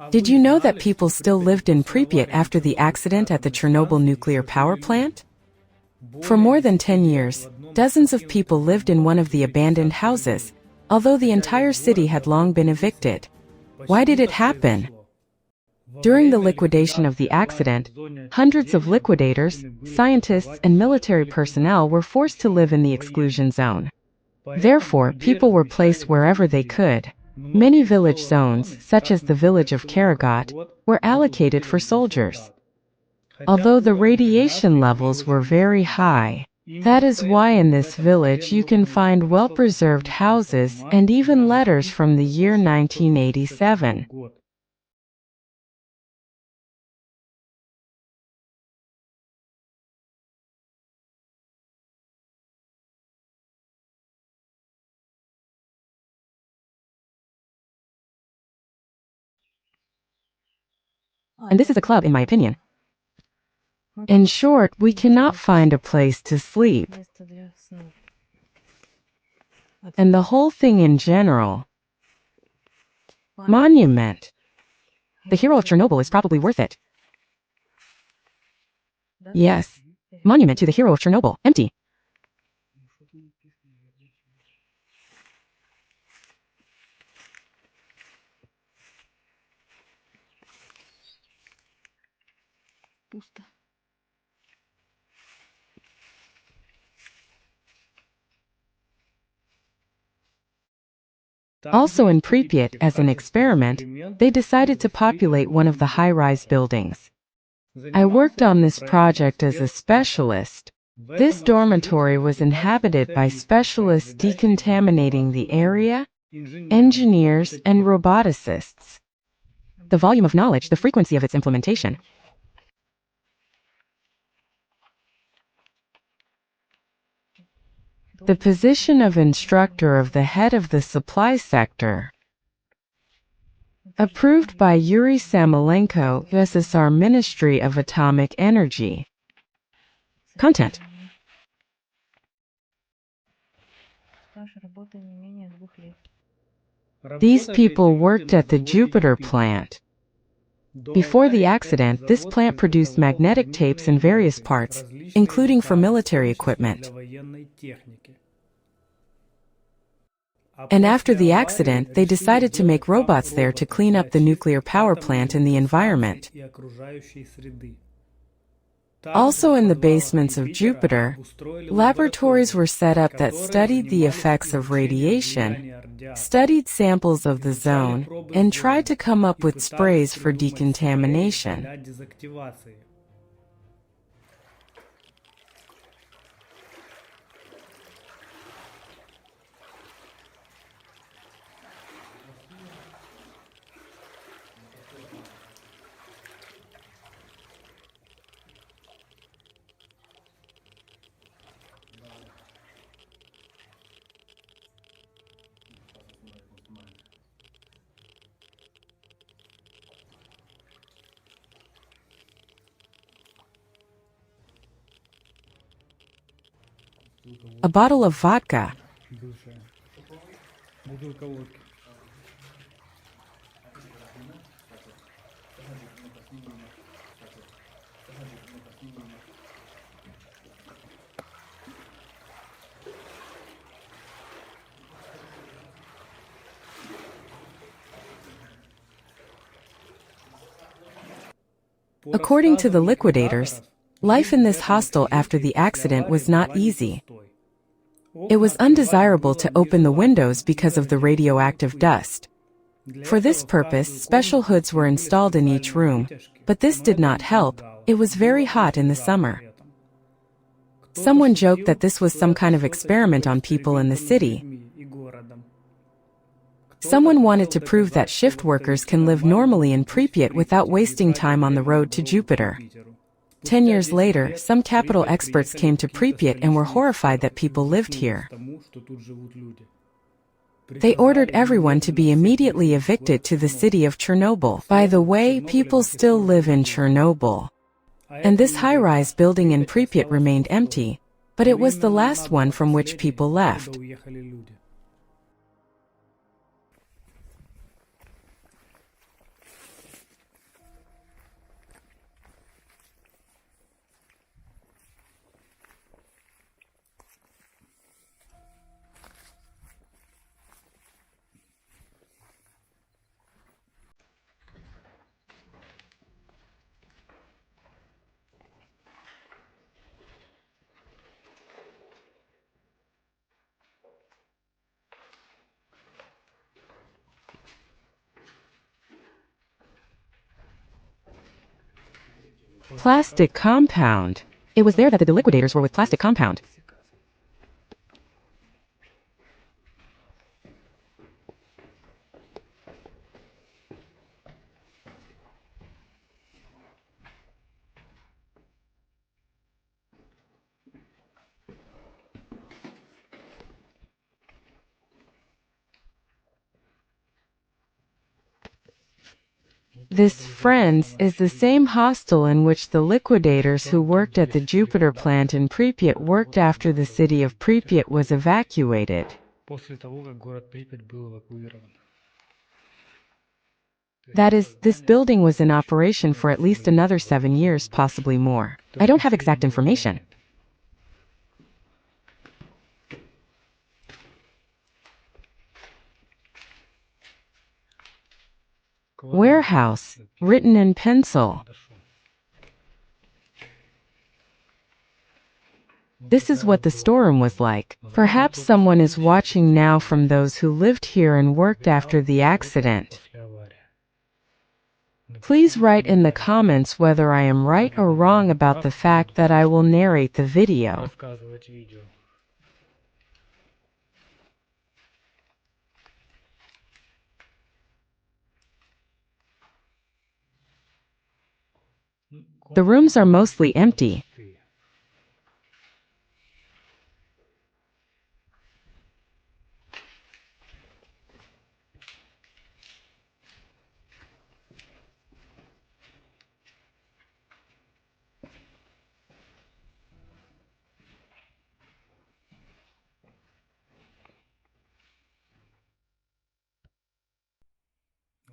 Did you know that people still lived in Pripyat after the accident at the Chernobyl nuclear power plant? For more than 10 years, dozens of people lived in one of the abandoned houses, although the entire city had long been evicted. Why did it happen? During the liquidation of the accident, hundreds of liquidators, scientists, and military personnel were forced to live in the exclusion zone. Therefore, people were placed wherever they could. Many village zones, such as the village of Karagat, were allocated for soldiers. Although the radiation levels were very high, that is why in this village you can find well-preserved houses and even letters from the year 1987. And this is a club, in my opinion. In short, we cannot find a place to sleep. And the whole thing in general. Monument. The hero of Chernobyl is probably worth it. Yes. Monument to the hero of Chernobyl. Empty. Also in Pripyat, as an experiment, they decided to populate one of the high-rise buildings. I worked on this project as a specialist. This dormitory was inhabited by specialists decontaminating the area, engineers, and roboticists. The volume of knowledge, the frequency of its implementation. The position of instructor of the head of the supply sector. Approved by Yuri Samolenko, USSR Ministry of Atomic Energy. Content. These people worked at the Jupiter plant. Before the accident, this plant produced magnetic tapes in various parts, including for military equipment. And after the accident, they decided to make robots there to clean up the nuclear power plant and the environment. Also in the basements of Jupiter, laboratories were set up that studied the effects of radiation, studied samples of the zone, and tried to come up with sprays for decontamination. A bottle of vodka. According to the liquidators, life in this hostel after the accident was not easy. It was undesirable to open the windows because of the radioactive dust. For this purpose, special hoods were installed in each room, but this did not help. It was very hot in the summer. Someone joked that this was some kind of experiment on people in the city. Someone wanted to prove that shift workers can live normally in Pripyat without wasting time on the road to Jupiter. 10 years later, some capital experts came to Pripyat and were horrified that people lived here. They ordered everyone to be immediately evicted to the city of Chernobyl. By the way, people still live in Chernobyl. And this high-rise building in Pripyat remained empty, but it was the last one from which people left. Plastic compound. It was there that the liquidators were with plastic compound. This, friends, is the same hostel in which the liquidators who worked at the Jupiter plant in Pripyat worked after the city of Pripyat was evacuated. That is, this building was in operation for at least another 7 years, possibly more. I don't have exact information. Warehouse, written in pencil. This is what the storeroom was like. Perhaps someone is watching now from those who lived here and worked after the accident. Please write in the comments whether I am right or wrong about the fact that I will narrate the video. The rooms are mostly empty.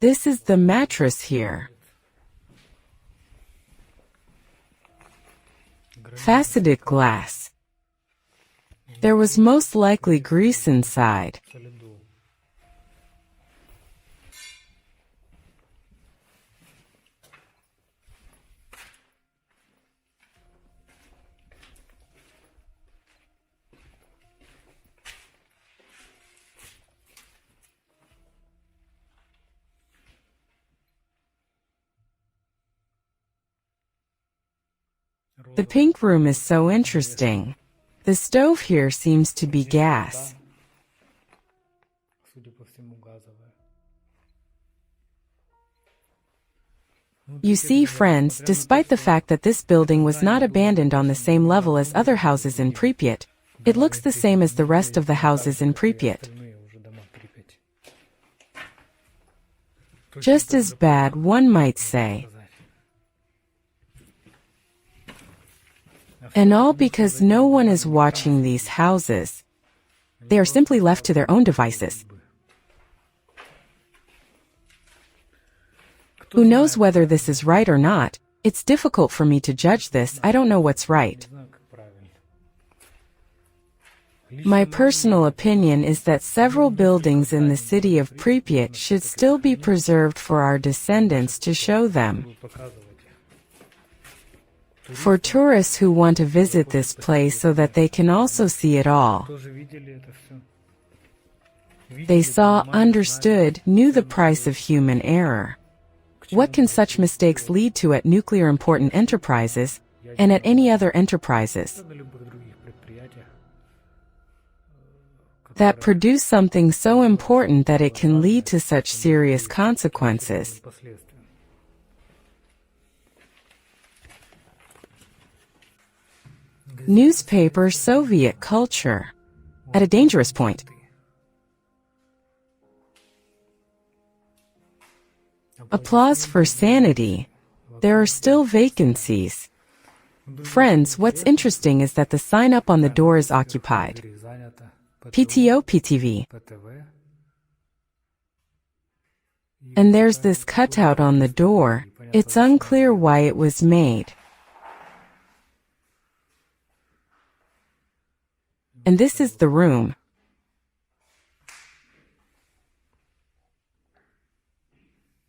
This is the mattress here. Faceted glass. There was most likely grease inside. The pink room is so interesting. The stove here seems to be gas. You see, friends, despite the fact that this building was not abandoned on the same level as other houses in Pripyat, it looks the same as the rest of the houses in Pripyat. Just as bad, one might say. And all because no one is watching these houses. They are simply left to their own devices. Who knows whether this is right or not? It's difficult for me to judge this. I don't know what's right. My personal opinion is that several buildings in the city of Pripyat should still be preserved for our descendants to show them. For tourists who want to visit this place so that they can also see it all. They saw, understood, knew the price of human error. What can such mistakes lead to at nuclear important enterprises and at any other enterprises that produce something so important that it can lead to such serious consequences? Newspaper Soviet culture. At a dangerous point. Applause for sanity. There are still vacancies. Friends, what's interesting is that the sign up on the door is occupied. PTO PTV. And there's this cutout on the door. It's unclear why it was made. And this is the room.